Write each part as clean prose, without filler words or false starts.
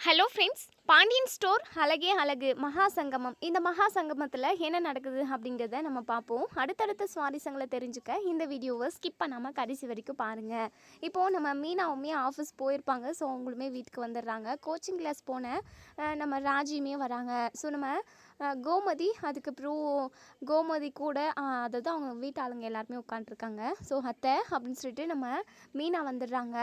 Hello friends, Pandian store அழகே அழகு மகா சங்கமம். இந்த மகா சங்கமத்தில் என்ன நடக்குது அப்படிங்கிறத நம்ம பார்ப்போம். அடுத்தடுத்த சுவாரஸ்யங்களை தெரிஞ்சுக்க இந்த வீடியோவை ஸ்கிப் பண்ணாமல் கடைசி வரைக்கும் பாருங்கள். இப்போது நம்ம மீனாவுமே ஆஃபீஸ் போயிருப்பாங்க. ஸோ அவங்களுமே வீட்டுக்கு வந்துடுறாங்க. கோச்சிங் கிளாஸ் போன நம்ம ராஜியுமே வராங்க. ஸோ நம்ம கோமதி, அதுக்கப்புறம் கோமதி கூட அதாவது அவங்க வீட்டு ஆளுங்க எல்லாருமே உட்காந்துருக்காங்க. ஸோ அத்தை அப்படின்னு சொல்லிட்டு நம்ம மீனா வந்துடுறாங்க.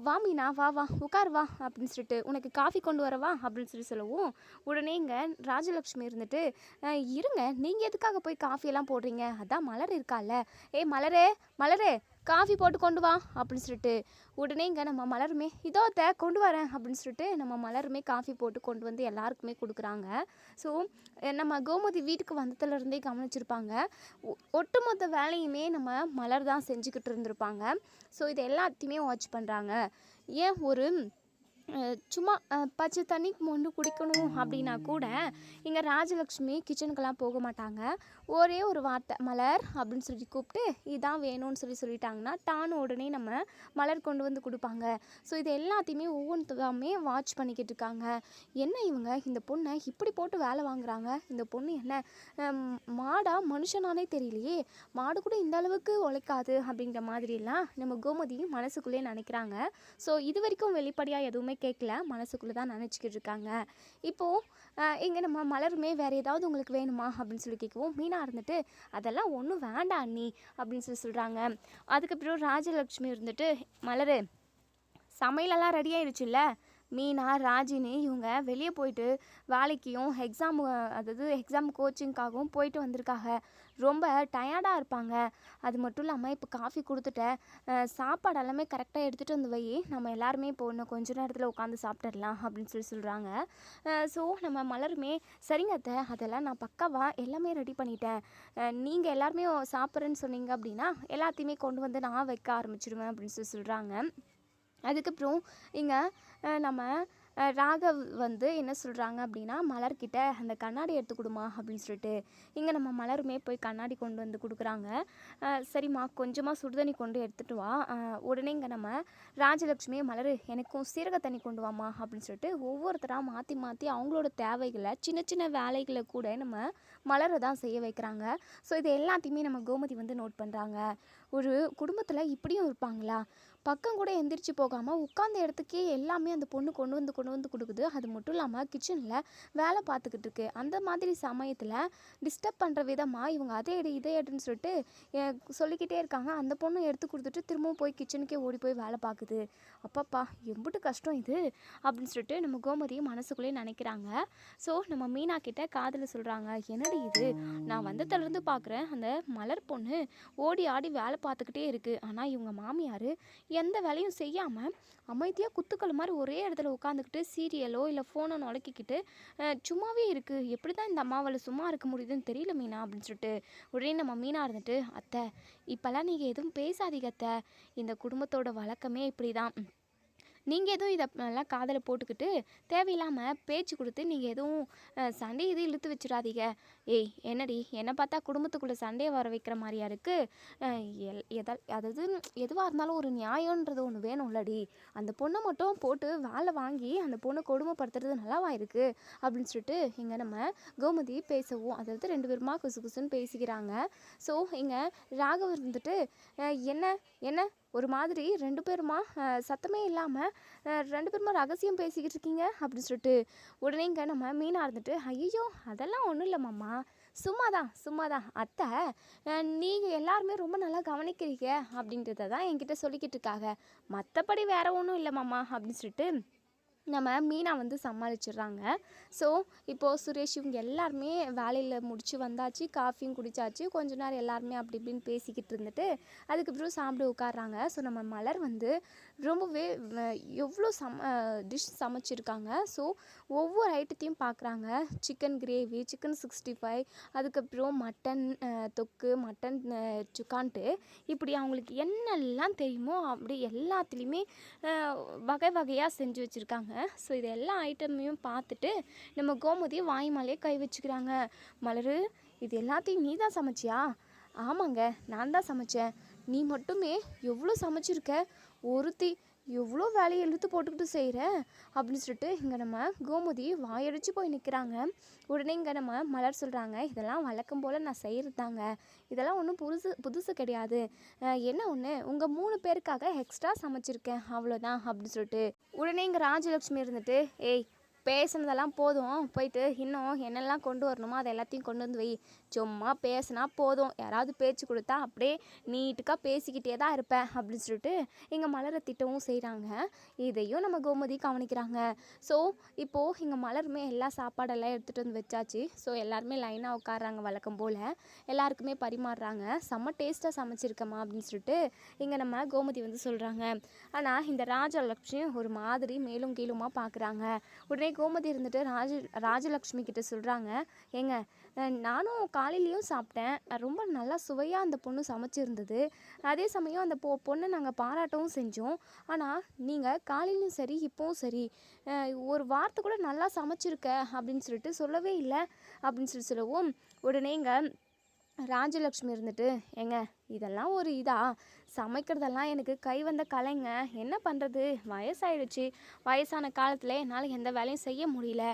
வா மீனா, வா வா உட்கார் வா அப்படின்னு சொல்லிட்டு, உனக்கு காஃபி கொண்டு வரவா அப்படின்னு சொல்லவும், உடனே இங்கே ராஜலக்ஷ்மி இருந்துட்டு, இருங்க, நீங்கள் எதுக்காக போய் காஃபியெல்லாம் போடுறீங்க, அதான் மலர் இருக்கால, மலரே மலரே காஃபி போட்டு கொண்டு வா அப்படின்னு சொல்லிட்டு, உடனே இங்கே நம்ம மலருமே இதோத்த கொண்டு வரேன் அப்படின்னு சொல்லிட்டு நம்ம மலருமே காஃபி போட்டு கொண்டு வந்து எல்லாருக்குமே கொடுக்குறாங்க. ஸோ நம்ம கோமதி வீட்டுக்கு வந்ததுலேருந்தே கவனிச்சிருப்பாங்க, ஒட்டுமொத்த வேலையுமே நம்ம மலர் தான் செஞ்சுக்கிட்டு இருந்திருப்பாங்க. ஸோ இது எல்லாத்தையுமே வாட்ச் பண்ணுறாங்க. ஏன் ஒரு சும்மா பச்சை தண்ணி மொண்டு குடிக்கணும் அப்படின்னா கூட இங்கே ராஜலக்ஷ்மி கிச்சனுக்கெல்லாம் போக மாட்டாங்க. ஒரே ஒரு வார்த்தை மலர் அப்படின்னு சொல்லி கூப்பிட்டு இதான் வேணும்னு சொல்லிட்டாங்கன்னா டான்னு உடனே நம்ம மலர் கொண்டு வந்து கொடுப்பாங்க. ஸோ இது எல்லாத்தையுமே ஒவ்வொன்றுமே வாட்ச் பண்ணிக்கிட்டு இருக்காங்க. என்ன இவங்க இந்த பொண்ணை இப்படி போட்டு வேலை வாங்குறாங்க, இந்த பொண்ணு என்ன மாடா மனுஷனானே தெரியலையே, மாடு கூட இந்த அளவுக்கு உழைக்காது அப்படிங்கிற மாதிரிலாம் நம்ம கோமதியும் மனசுக்குள்ளே நினைக்கிறாங்க. ஸோ இது வரைக்கும் வெளிப்படையாக எதுவுமே கேட்கல, மனசுக்குள்ளே தான் நினச்சிக்கிட்டு இருக்காங்க. இப்போது இங்கே நம்ம மலருமே வேறு ஏதாவது உங்களுக்கு வேணுமா அப்படின்னு சொல்லி கேட்கவும், மீனா இருந்துட்டு அதெல்லாம் ஒன்றும் வேண்டாம் அண்ணி அப்படின்னு சொல்கிறாங்க. அதுக்கப்புறம் ராஜலக்ஷ்மி இருந்துட்டு, மலரு சமையலெல்லாம் ரெடி ஆயிடுச்சுல்ல, மீனா ராஜினி இவங்க வெளியே போயிட்டு வேலைக்கும் எக்ஸாம் கோச்சிங்காகவும் போயிட்டு வந்திருக்காங்க. ரொம்ப டயர்டாக இருப்பாங்க. அது மட்டும் இல்லாமல் இப்போ காஃபி கொடுத்துட்டேன், சாப்பாடு எல்லாமே கரெக்டாக எடுத்துகிட்டு வந்து வை, நம்ம எல்லாருமே இப்போ இன்னும் கொஞ்ச நேரத்தில் உட்காந்து சாப்பிட்டுடலாம் அப்படின்னு சொல்கிறாங்க. ஸோ நம்ம மலருமே சரிங்க அத்தை, அதெல்லாம் நான் பக்காவாக எல்லாமே ரெடி பண்ணிட்டேன், நீங்கள் எல்லாருமே சாப்பிட்றேன்னு சொன்னீங்க அப்படின்னா எல்லாத்தையுமே கொண்டு வந்து நான் வைக்க ஆரம்பிச்சிடுவேன் அப்படின்னு சொல்கிறாங்க. அதுக்கப்புறம் இங்கே நம்ம ராகவ் வந்து என்ன சொல்கிறாங்க அப்படின்னா, மலர்கிட்ட அந்த கண்ணாடி எடுத்து கொடுமா அப்படின்னு சொல்லிட்டு, இங்கே நம்ம மலருமே போய் கண்ணாடி கொண்டு வந்து கொடுக்குறாங்க. சரிம்மா கொஞ்சமாக சுடுதண்ணி கொண்டு எடுத்துகிட்டு வா. உடனே இங்கே நம்ம ராஜலக்ஷ்மி மலர் எனக்கும் சீரக தண்ணி கொண்டு வாமா அப்படின்னு சொல்லிட்டு ஒவ்வொருத்தராக மாற்றி மாற்றி அவங்களோட தேவைகளை சின்ன சின்ன வேலைகளை கூட நம்ம மலரை தான் செய்ய வைக்கிறாங்க. ஸோ இது எல்லாத்தையுமே நம்ம கோமதி வந்து நோட் பண்ணுறாங்க. ஒரு குடும்பத்தில் இப்படியும் இருப்பாங்களா, பக்கம் கூட எந்திரிச்சு போகாமல் உட்காந்த இடத்துக்கே எல்லாமே அந்த பொண்ணு கொண்டு வந்து கொடுக்குது. அது மட்டும் இல்லாமல் கிச்சனில் வேலை பார்த்துக்கிட்டு இருக்கு. அந்த மாதிரி சமயத்தில் டிஸ்டர்ப் பண்ணுற விதமாக இவங்க அதை எடு இதை எடுன்னு சொல்லிட்டு சொல்லிக்கிட்டே இருக்காங்க. அந்த பொண்ணு எடுத்து கொடுத்துட்டு திரும்பவும் போய் கிச்சனுக்கே ஓடி போய் வேலை பார்க்குது. அப்பப்பா எம்பிட்டு கஷ்டம் இது அப்படின்னு சொல்லிட்டு நம்ம கோமதி மனசுக்குள்ளே நினைக்கிறாங்க. ஸோ நம்ம மீனா கிட்ட காதில் சொல்கிறாங்க, என்னடி இது, நான் வந்ததுலேருந்து பார்க்குறேன் அந்த மலர் பொண்ணு ஓடி ஆடி வேலை பார்த்துக்கிட்டே இருக்குது, ஆனால் இவங்க மாமியார் எந்த வேலையும் செய்யாமல் அமைதியாக குத்துக்கள் மாதிரி ஒரே இடத்துல உட்காந்துக்கிட்டு சீரியலோ இல்லை ஃபோனோ நுழைக்கிக்கிட்டு சும்மாவே இருக்குது, எப்படி தான் இந்த அம்மாவால் சும்மா இருக்க முடியுதுன்னு தெரியல மீனா அப்படின்னு சொல்லிட்டு, உடனே நம்ம மீனா இருந்துட்டு, அத்தை இப்போல்லாம் நீங்கள் எதுவும் பேசாதீங்க அத்தை, இந்த குடும்பத்தோட வழக்கமே இப்படி தான், நீங்கள் எதுவும் இதை எல்லாம் காதில் போட்டுக்கிட்டு தேவையில்லாமல் பேச்சு கொடுத்து நீங்கள் எதுவும் சண்டை இது இழுத்து வச்சிடாதீங்க. என்னடி என்னை பார்த்தா குடும்பத்துக்குள்ளே சண்டையை வர வைக்கிற மாதிரியா இருக்குது, அதாவது எதுவாக இருந்தாலும் ஒரு நியாயன்றது ஒன்று வேணும்லடி, அந்த பொண்ணை மட்டும் போட்டு வேலை வாங்கி அந்த பொண்ணை கொடுமைப்படுத்துறது நல்லாவா இருக்குது அப்படின்னு சொல்லிட்டு இங்கே நம்ம கோமதி பேசவும், அதாவது ரெண்டு பேருமா குசு குசுன்னு பேசிக்கிறாங்க. ஸோ இங்கே ராகவ் இருந்துட்டு, என்ன என்ன ஒரு மாதிரி ரெண்டு பேருமா சத்தமே இல்லாமல் ரெண்டு பேருமா ரகசியம் பேசிக்கிட்டு இருக்கீங்க அப்படின்னு சொல்லிட்டு, உடனே இங்கே நம்ம மீனா இருந்துட்டு, ஐயோ அதெல்லாம் ஒன்றும் இல்லை மாமா, சும்மாதான் அத்தை, நீங்கள் எல்லாருமே ரொம்ப நல்லா கவனிக்கிறீங்க அப்படின்றத தான் என்கிட்ட சொல்லிக்கிட்டு இருக்காங்க, மற்றபடி வேறு ஒன்றும் இல்லை மாமா அப்படின்னு சொல்லிட்டு நம்ம மீனா வந்து சமாளிச்சிடுறாங்க. ஸோ இப்போது சுரேஷ் இவங்க எல்லாருமே வேலையில் முடிச்சு வந்தாச்சு, காஃபியும் குடித்தாச்சு, கொஞ்ச நேரம் எல்லாருமே அப்படி இப்படின்னு பேசிக்கிட்டு இருந்துட்டு அதுக்கப்புறம் சாப்பிட உட்காடுறாங்க. ஸோ நம்ம மலர் வந்து ரொம்பவே எவ்வளோ டிஷ் சமைச்சிருக்காங்க. ஸோ ஒவ்வொரு ஐட்டத்தையும் பார்க்குறாங்க. சிக்கன் கிரேவி, சிக்கன் 65, அதுக்கப்புறம் மட்டன் தொக்கு, மட்டன் சுக்கான்ட்டு இப்படி அவங்களுக்கு என்னெல்லாம் தெரியுமோ அப்படி எல்லாத்துலேயுமே வகை வகையாக செஞ்சு வச்சுருக்காங்க. ஸோ இது எல்லா ஐட்டமையும் பார்த்துட்டு நம்ம கோமதி வாய் மேலே கை வச்சுக்கிறாங்க. மலரு இது எல்லாத்தையும் நீ தான் சமைச்சியா? ஆமாங்க நான் தான் சமைச்சேன். நீ மட்டுமே எவ்வளோ சமைச்சிருக்க, ஒருத்தி எவ்வளோ வேலையை இழுத்து போட்டுக்கிட்டு செய்கிற அப்படின்னு சொல்லிட்டு இங்கே நம்ம கோமதி வாயடிச்சு போய் நிற்கிறாங்க. உடனே இங்கே நம்ம மலர் சொல்கிறாங்க, இதெல்லாம் வழக்கம் போல் நான் செய்கிறது தாங்க, இதெல்லாம் ஒன்றும் புதுசு கிடையாது. என்ன ஒன்று உங்கள் 3 பேருக்காக எக்ஸ்ட்ரா சமைச்சிருக்கேன் அவ்வளோதான் அப்படின்னு சொல்லிட்டு உடனே இங்கே ராஜலக்ஷ்மி இருந்துட்டு, ஏய் பேசுனதெல்லாம் போதும், போயிட்டு இன்னும் என்னெல்லாம் கொண்டு வரணுமோ அதை எல்லாத்தையும் கொண்டு வந்து வை. சும்மா பேசினா போதும், யாராவது பேச்சு கொடுத்தா அப்படியே நீட்டுக்காக பேசிக்கிட்டே தான் இருப்பேன் அப்படின்னு சொல்லிட்டு இங்கே மலரை திட்டவும் செய்கிறாங்க. இதையும் நம்ம கோமதி கவனிக்கிறாங்க. ஸோ இப்போது இங்கே மலருமே எல்லா சாப்பாடெல்லாம் எடுத்துகிட்டு வந்து வச்சாச்சு. ஸோ எல்லாருமே லைனாக உட்காடுறாங்க வழக்கம் போல், எல்லாருக்குமே பரிமாறுறாங்க. செம்ம டேஸ்ட்டாக சமைச்சிருக்கம்மா அப்படின்னு சொல்லிட்டு இங்கே நம்ம கோமதி வந்து சொல்கிறாங்க. ஆனால் இந்த ராஜலக்ஷ்மி ஒரு மாதிரி மேலும் கீழுமா பார்க்குறாங்க. உடனே கோமதி இருந்துட்டு ராஜலக்ஷ்மி கிட்ட சொல்கிறாங்க, ஏங்க நானும் காலையிலையும் சாப்பிட்டேன், ரொம்ப நல்லா சுவையாக அந்த பொண்ணு சமைச்சிருந்தது. அதே சமயம் அந்த பொண்ணை நாங்கள் பாராட்டவும் செஞ்சோம். ஆனால் நீங்கள் காலையிலையும் சரி இப்போவும் சரி ஒரு வார்த்தை கூட நல்லா சமைச்சிருக்க அப்படின்னு சொல்லிட்டு சொல்லவே இல்லை அப்படின்னு சொல்லவும் உடனே இங்கே ராஜலக்ஷ்மி இருந்துட்டு, ஏங்க இதெல்லாம் ஒரு சமைக்கிறதெல்லாம் எனக்கு கை வந்த கலைங்க, என்ன பண்ணுறது, வயசாயிடுச்சு, வயசான காலத்தில் என்னால் எந்த வேலையும் செய்ய முடியல,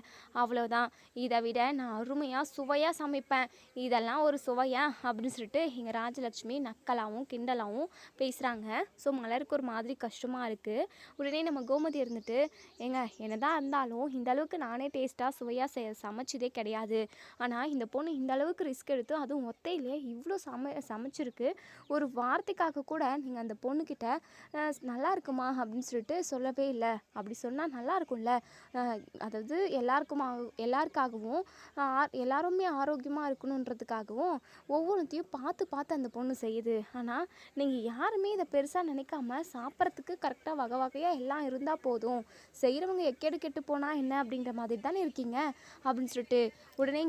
அவ்வளோதான். இதை விட நான் அருமையாக சுவையாக சமைப்பேன், இதெல்லாம் ஒரு சுவையா அப்படின்னு சொல்லிட்டு இங்கே ராஜலக்ஷ்மி நக்கலாகவும் கிண்டலாகவும் பேசுகிறாங்க. ஸோ மலருக்கு ஒரு மாதிரி கஷ்டமாக இருக்குது. உடனே நம்ம கோமதி இருந்துட்டு, ஏங்க என்னதான் இருந்தாலும் இந்த அளவுக்கு நானே டேஸ்ட்டாக சுவையாக சமைச்சதே கிடையாது. ஆனால் இந்த பொண்ணு இந்த அளவுக்கு ரிஸ்க் எடுத்து அதுவும் ஒத்தையிலே இவ்வளோ சமைச்சிருக்கு, ஒரு வார்த்தைக்காக கூட நீங்கள் அந்த பொண்ணுக்கிட்ட நல்லா இருக்குமா அப்படின்னு சொல்லிட்டு சொல்லவே இல்லை. அப்படி சொன்னால் நல்லா இருக்கும்ல, அதாவது எல்லாருக்காகவும் எல்லாருமே ஆரோக்கியமாக இருக்கணுன்றதுக்காகவும் ஒவ்வொன்றுத்தையும் பார்த்து பார்த்து அந்த பொண்ணு செய்யுது. ஆனால் நீங்கள் யாருமே இதை பெருசாக நினைக்காம சாப்பிட்றதுக்கு கரெக்டாக வகை வகையாக எல்லாம் இருந்தால் போதும், செய்கிறவங்க எக்கேடு கெட்டு போனால் என்ன அப்படிங்கிற மாதிரி தானே இருக்கீங்க அப்படின்னு சொல்லிட்டு உடனே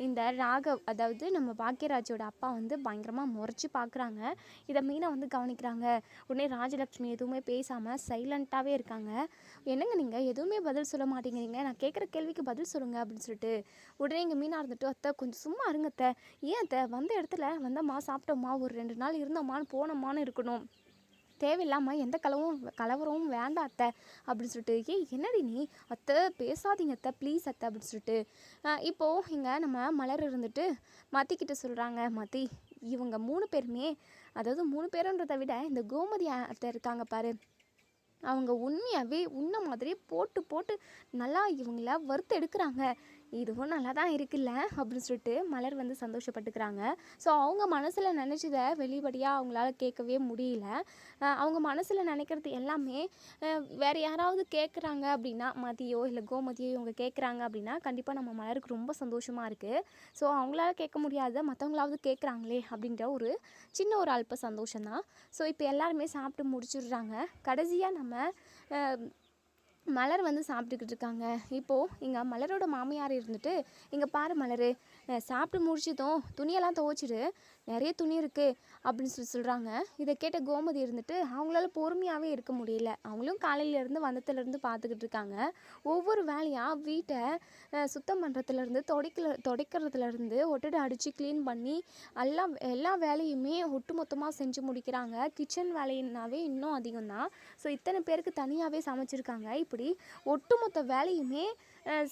இந்த ராகவ், அதாவது நம்ம பாக்கியராஜோட அப்பா வந்து பயங்கரமாக முறைச்சி பார்க்குறாங்க. இதை மீனா வந்து கவனிக்கிறாங்க. உடனே ராஜலக்ஷ்மி எதுவுமே பேசாமல் சைலண்ட்டாகவே இருக்காங்க. என்னங்க நீங்கள் எதுவுமே பதில் சொல்ல மாட்டேங்கிறீங்க, நான் கேட்குற கேள்விக்கு பதில் சொல்லுங்கள் அப்படின்னு சொல்லிட்டு உடனே இங்கே மீனா இருந்துட்டு, அத்தை கொஞ்சம் சும்மா இருங்க அத்தை, ஏன் அத்தை வந்த இடத்துல வந்தோமா சாப்பிட்டோமா ஒரு 2 நாள் இருந்தோமான்னு போனோமான்னு இருக்கணும், தேவையில்லாமல் எந்த கலவரமும் வேண்டாம் அத்தை அப்படின்னு சொல்லிட்டு, ஏய் என்னடி நீ அத்தை பேசாதீங்க அத்தை ப்ளீஸ் அத்தை அப்படின்னு சொல்லிட்டு இப்போது இங்கே நம்ம மலர் இருந்துட்டு மத்திக்கிட்ட சொல்கிறாங்க, மத்தி இவங்க 3 பேருமே, அதாவது 3 பேருன்றதை விட இந்த கோமதி அத்தை இருக்காங்க பாரு, அவங்க உண்மையாகவே உன்ன மாதிரி போட்டு போட்டு நல்லா இவங்கள வறுத்து எடுக்கிறாங்க, இதுவும் நல்லா தான் இருக்குல்ல அப்படின்னு சொல்லிட்டு மலர் வந்து சந்தோஷப்பட்டுக்கிறாங்க. ஸோ அவங்க மனசில் நினச்சதை வெளிப்படையாக அவங்களால கேட்கவே முடியல. அவங்க மனசில் நினைக்கிறது எல்லாமே வேறு யாராவது கேட்குறாங்க அப்படின்னா, மதியோ இல்லை கோமதியோ இவங்க கேட்குறாங்க அப்படின்னா கண்டிப்பாக நம்ம மலருக்கு ரொம்ப சந்தோஷமாக இருக்குது. ஸோ அவங்களால கேட்க முடியாத மற்றவங்களாவது கேட்குறாங்களே அப்படின்ற ஒரு சின்ன ஒரு அல்ப சந்தோஷம்தான். ஸோ இப்போ எல்லாருமே சாப்பிட்டு முடிச்சிடுறாங்க. கடைசியாக நம்ம மலர் வந்து சாப்பிட்டுக்கிட்டு இருக்காங்க. இப்போது இங்கே மலரோட மாமியார் இருந்துட்டு, இங்கே பாரு மலர், சாப்பிட்டு முடிச்சதும் துணியெல்லாம் துவைச்சிடு, நிறைய துணி இருக்குது அப்படின்னு சொல்கிறாங்க. இதை கேட்ட கோமதி இருந்துட்டு அவங்களால பொறுமையாகவே இருக்க முடியல. அவங்களும் காலையிலேருந்து வந்ததுலேருந்து பார்த்துக்கிட்டு இருக்காங்க. ஒவ்வொரு வேலையாக வீட்டை சுத்தம் பண்ணுறதுலேருந்து துடைக்கிறதுலேருந்து ஒட்டடை அடித்து க்ளீன் பண்ணி எல்லா வேலையுமே ஒட்டுமொத்தமாக செஞ்சு முடிக்கிறாங்க. கிச்சன் வேலைன்னாவே இன்னும் அதிகம்தான். ஸோ இத்தனை பேருக்கு தனியாகவே சமைச்சிருக்காங்க. இப்படி ஒட்டுமொத்த வேலையுமே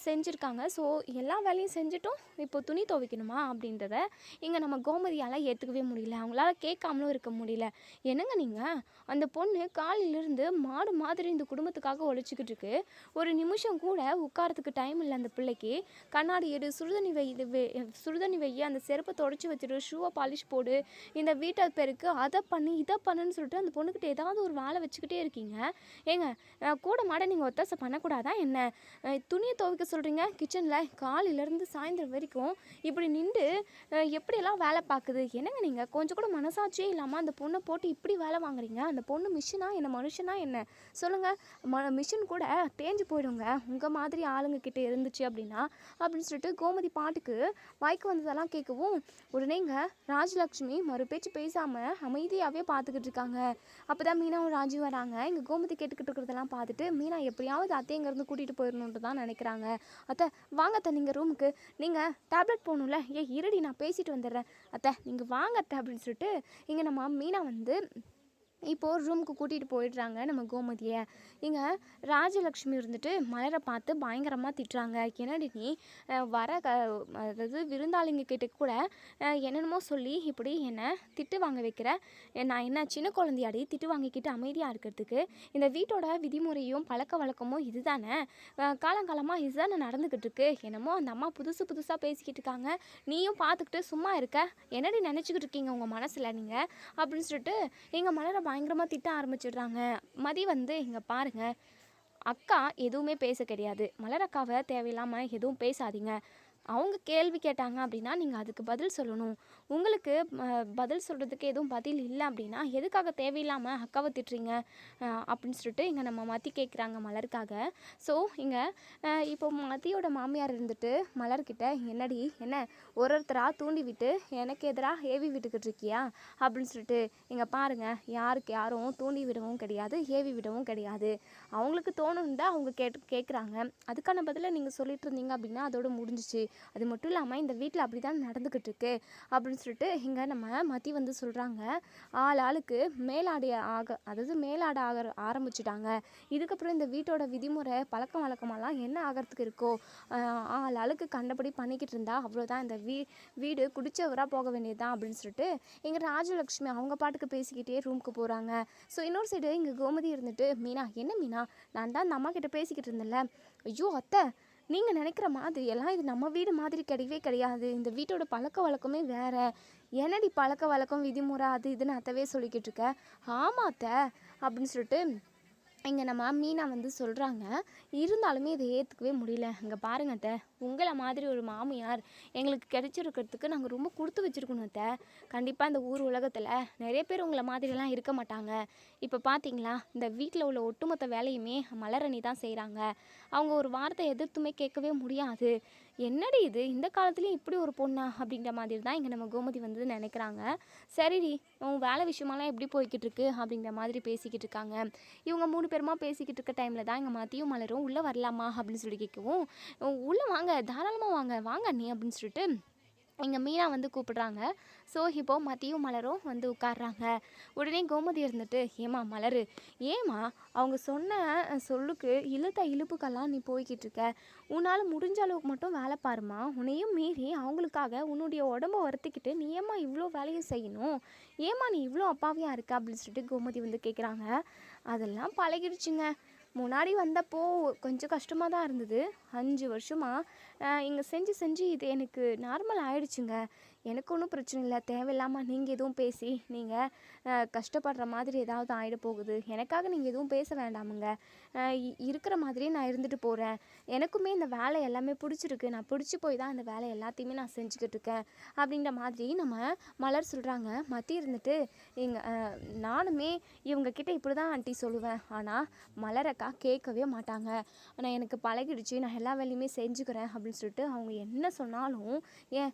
செஞ்சுருக்காங்க. ஸோ எல்லா வேலையும் செஞ்சுட்டும் இப்போ துணி துவைக்கணுமா அப்படின்றத இங்கே நம்ம கோமதியால் ஏற்றுக்கவே முடியல. அவங்களால கேட்காமலும் இருக்க முடியல. என்னங்க நீங்கள், அந்த பொண்ணு காலையிலேருந்து மாடு மாதிரி இந்த குடும்பத்துக்காக உழைச்சிக்கிட்டு இருக்கு, ஒரு நிமிஷம் கூட உட்காரத்துக்கு டைம் இல்லை அந்த பிள்ளைக்கு. கண்ணாடி எடு, சுடுதண்ணி வை, அந்த செருப்பை தொடச்சி வச்சுட்டு ஷூவை பாலிஷ் போடு, இந்த வீட்டை பேருக்கு அதை பண்ணி இதை பண்ணுன்னு சொல்லிட்டு அந்த பொண்ணுக்கிட்ட ஏதாவது ஒரு வேலை வச்சுக்கிட்டே இருக்கீங்க. ஏங்க கூட மாட நீங்கள் ஒத்தாசை பண்ணக்கூடாதா என்ன? துணியை துவைக்க சொல்கிறீங்க கிச்சனில், காலையிலேருந்து சாயந்தரம் வரைக்கும் இப்படி நின்று எப்படியெல்லாம் வேலை பார்க்குது. என்னங்க நீங்கள் கொஞ்சம் கூட மனசாட்சியே இல்லாமல் அந்த பொண்ணை போட்டு இப்படி வேலை வாங்குறீங்க. அந்த பொண்ணு மிஷினா என்ன மனுஷனா என்ன சொல்லுங்கள்? மிஷின் கூட தேஞ்சு போயிடுங்க உங்கள் மாதிரி ஆளுங்க கிட்டே இருந்துச்சு அப்படின்னா அப்படின்னு சொல்லிட்டு கோமதி பாட்டுக்கு வாய்க்கு வந்ததெல்லாம் கேட்கவும் உடனே இங்கே ராஜலக்ஷ்மி மறு பேச்சு பேசாமல் அமைதியாகவே பார்த்துக்கிட்டு இருக்காங்க. அப்போ தான் மீனாவும் ராஜி வராங்க. இங்கே கோமதி கேட்டுக்கிட்டு இருக்கிறதெல்லாம் பார்த்துட்டு மீனா எப்படியாவது அத்தையங்கேருந்து கூட்டிகிட்டு போயிடணுன்ட்டு தான் நினைக்கிறாங்க. அத்தை வாங்க அத்தை, நீங்கள் ரூமுக்கு, நீங்கள் டேப்லெட் போகணும்ல, இருடி நான் பேசிட்டு வந்துடுறேன், அத்தை நீங்கள் வாங்க அத்தை அப்படின்னு சொல்லிட்டு இங்கே நம்ம மீனா வந்து இப்போது ரூமுக்கு கூட்டிகிட்டு போயிடுறாங்க நம்ம கோமதியை. இங்கே ராஜலக்ஷ்மி இருந்துட்டு மலரை பார்த்து பயங்கரமாக திட்டுறாங்க. என்னடி நீ வர அதாவது விருந்தாளிங்க கிட்ட கூட என்னென்னமோ சொல்லி இப்படி என்னை திட்டு வாங்க வைக்கிற. நான் என்ன சின்ன குழந்தையாடி திட்டு வாங்கிக்கிட்டு அமைதியாக இருக்கிறதுக்கு? இந்த வீட்டோட விதிமுறையும் பழக்க வழக்கமும் இது தானே, காலங்காலமாக இதுதானே நடந்துக்கிட்டு இருக்கு. என்னமோ அந்த அம்மா புதுசாக பேசிக்கிட்டு இருக்காங்க, நீயும் பார்த்துக்கிட்டு சும்மா இருக்க. என்னடி நினச்சிக்கிட்டு இருக்கீங்க உங்கள் மனசில் நீங்கள் அப்படின்னு சொல்லிட்டு எங்கள் மலரை பயங்கரமாக திட்ட ஆரம்பிச்சிடுறாங்க. மதி இங்கே பாருங்கள், அக்கா எதுவுமே பேச கிடையாது. மலர் அக்காவை தேவையில்லாமல் எதுவும் பேசாதீங்க. அவங்க கேள்வி கேட்டாங்க அப்படின்னா நீங்கள் அதுக்கு பதில் சொல்லணும். உங்களுக்கு பதில் சொல்கிறதுக்கு எதுவும் பதில் இல்லை அப்படின்னா எதுக்காக தேவையில்லாமல் அக்காவை திட்டுறீங்க அப்படின்னு சொல்லிட்டு இங்கே நம்ம மதி கேட்குறாங்க மலருக்காக. ஸோ இங்கே இப்போ மதியோட மாமியார் இருந்துட்டு மலர்கிட்ட என்னடி என்ன ஒருத்தராக தூண்டி விட்டு எனக்கு எதிராக ஏவி விட்டுக்கிட்டு இருக்கியா அப்படின்னு சொல்லிட்டு, இங்கே பாருங்கள், யாரும் தூண்டி விடவும் கிடையாது, ஏவி விடவும் கிடையாது. அவங்களுக்கு தோணுன்னு தான் அவங்க கேட்குறாங்க. அதுக்கான பதிலை நீங்கள் சொல்லிட்டு இருந்தீங்க அப்படின்னா அதோட முடிஞ்சிச்சு. அது மட்டும் இல்லாமல் இந்த வீட்டில் அப்படி தான் நடந்துக்கிட்டு இருக்கு அப்படின்னு சொல்லிட்டு இங்கே நம்ம மதி சொல்கிறாங்க. ஆளுக்கு மேலாட ஆரம்பிச்சிட்டாங்க. இதுக்கப்புறம் இந்த வீட்டோட விதிமுறை பழக்கம் வழக்கமெல்லாம் என்ன ஆகிறதுக்கு இருக்கோ ஆளுக்கு கண்டபடி பண்ணிக்கிட்டு இருந்தா அவ்வளோதான், இந்த வீடு குடிச்சவராக போக வேண்டியதுதான் அப்படின்னு சொல்லிட்டு இங்கே ராஜலக்ஷ்மி அவங்க பாட்டுக்கு பேசிக்கிட்டே ரூமுக்கு போகிறாங்க. ஸோ இன்னொரு சைடு இங்கே கோமதி இருந்துட்டு, மீனா என்ன மீனா, நான் தான் அந்த அம்மா கிட்ட பேசிக்கிட்டு இருந்தேன்ல, ஐயோ அத்தை நீங்கள் நினைக்கிற மாதிரியெல்லாம் இது நம்ம வீடு மாதிரி கிடையவே கிடையாது. இந்த வீட்டோட பழக்க வழக்கமே வேறு. என்னடி பழக்க வழக்கம் விதிமுறை அது இதுன்னு அத்தவே சொல்லிக்கிட்டு இருக்க? ஆமாம் அத்தை அப்படின்னு சொல்லிட்டு இங்கே நம்ம மீனா சொல்கிறாங்க. இருந்தாலுமே இதை ஏற்றுக்கவே முடியல. இங்கே பாருங்க அத்தை, உங்களை மாதிரி ஒரு மாமியார் எங்களுக்கு கிடைச்சிருக்கிறதுக்கு நாங்கள் ரொம்ப கொடுத்து வச்சுருக்கணும் அத்தை. கண்டிப்பாக இந்த ஊர் உலகத்தில் நிறைய பேர் உங்களை மாதிரிலாம் இருக்க மாட்டாங்க. இப்போ பார்த்தீங்களா, இந்த வீட்டில் உள்ள ஒட்டுமொத்த வேலையுமே மலரணி தான் செய்கிறாங்க. அவங்க ஒரு வார்த்தை எதிர்த்துமே கேட்கவே முடியாது. என்னடி இது, இந்த காலத்துலேயும் இப்படி ஒரு பொண்ணா அப்படின்ற மாதிரி தான் இங்கே நம்ம கோமதி நினைக்கிறாங்க. சரிடி, உன் வேலை விஷயமெல்லாம் எப்படி போய்கிட்டு இருக்கு அப்படிங்கிற மாதிரி பேசிக்கிட்டு இருக்காங்க. இவங்க 3 பேருமா பேசிக்கிட்டு இருக்க டைமில் தான் இங்கே மதியும் மலரும் உள்ளே வரலாமா அப்படின்னு சொல்லி கேட்கவும், உள்ளே வாங்க, தாராளமாக வாங்க வாங்க நீ அப்படின்னு சொல்லிட்டு எங்கள் மீனா கூப்பிடுறாங்க. ஸோ இப்போது மதியும் மலரும் உட்காடுறாங்க. உடனே கோமதி இருந்துட்டு, ஏமா மலரு, ஏமா அவங்க சொன்ன சொல்லுக்கு இழுப்புக்கெல்லாம் நீ போய்கிட்டு இருக்க? உன்னால் முடிஞ்ச அளவுக்கு மட்டும் வேலை பாருமா. உன்னையும் மீறி அவங்களுக்காக உன்னுடைய உடம்பை வருத்திக்கிட்டு நீ ஏமா இவ்வளோ வேலையும் செய்யணும்? ஏமா நீ இவ்வளோ அப்பாவியாக இருக்க அப்படின்னு சொல்லிட்டு கோமதி கேட்குறாங்க. அதெல்லாம் பழகிடுச்சுங்க. முன்னாடி வந்தப்போ கொஞ்சம் கஷ்டமாக தான் இருந்தது. 5 வருஷமாக இங்கே செஞ்சு இது எனக்கு நார்மல் ஆகிடுச்சுங்க. எனக்கு ஒன்றும் பிரச்சனை இல்லை. தேவையில்லாமல் நீங்கள் எதுவும் பேசி நீங்கள் கஷ்டப்படுற மாதிரி ஏதாவது ஆகிட போகுது. எனக்காக நீங்கள் எதுவும் பேச வேண்டாமுங்க. இருக்கிற மாதிரியே நான் இருந்துட்டு போகிறேன். எனக்குமே இந்த வேலை எல்லாமே பிடிச்சிருக்கு. நான் பிடிச்சி போய் தான் அந்த வேலை எல்லாத்தையுமே நான் செஞ்சுக்கிட்டு இருக்கேன் அப்படின்ற மாதிரி நம்ம மலர் சொல்கிறாங்க. மத்தி இருந்துட்டு, நானுமே இவங்கக்கிட்ட இப்படி தான் ஆண்டி சொல்லுவேன். ஆனால் மலரக்கா கேட்கவே மாட்டாங்க. ஆனால் எனக்கு பழகிடுச்சு, நான் எல்லா வேலையுமே செஞ்சுக்கிறேன் அப்படின்னு சொல்லிட்டு அவங்க என்ன சொன்னாலும் ஏன்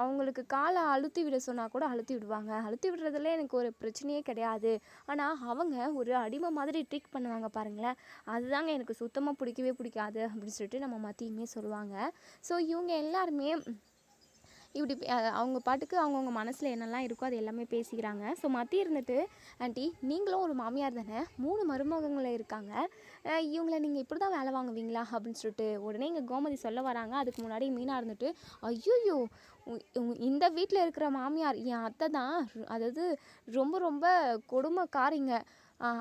அவங்களுக்கு காலை அழுத்தி விட சொன்னால் கூட அழுத்தி விடுவாங்க. அழுத்தி விடுறதுல எனக்கு ஒரு பிரச்சனையே கிடையாது. ஆனால் அவங்க ஒரு அடிமை மாதிரி ட்ரீட் பண்ணுவாங்க பாருங்களேன், அதுதாங்க எனக்கு சுத்தமாக பிடிக்காது அப்படின்னு சொல்லிட்டு நம்ம மத்தியுமே சொல்லுவாங்க. ஸோ இவங்க எல்லாருமே இப்படி அவங்க பாட்டுக்கு அவங்கவுங்க மனசில் என்னெல்லாம் இருக்கோ அது எல்லாமே பேசிக்கிறாங்க. ஸோ மத்தி இருந்துட்டு, ஆண்டி நீங்களும் ஒரு மாமியார் தானே, 3 மருமகங்களை இருக்காங்க, இவங்களை நீங்கள் இப்படி தான் வேலை வாங்குவீங்களா அப்படின்னு சொல்லிட்டு உடனே இங்கே கோமதி சொல்ல வராங்க. அதுக்கு முன்னாடி மீனா இருந்துட்டு, ஐயோயோ இந்த வீட்டில் இருக்கிற மாமியார் என் அத்தை தான், அதாவது ரொம்ப ரொம்ப கொடுமைக்காரிங்க.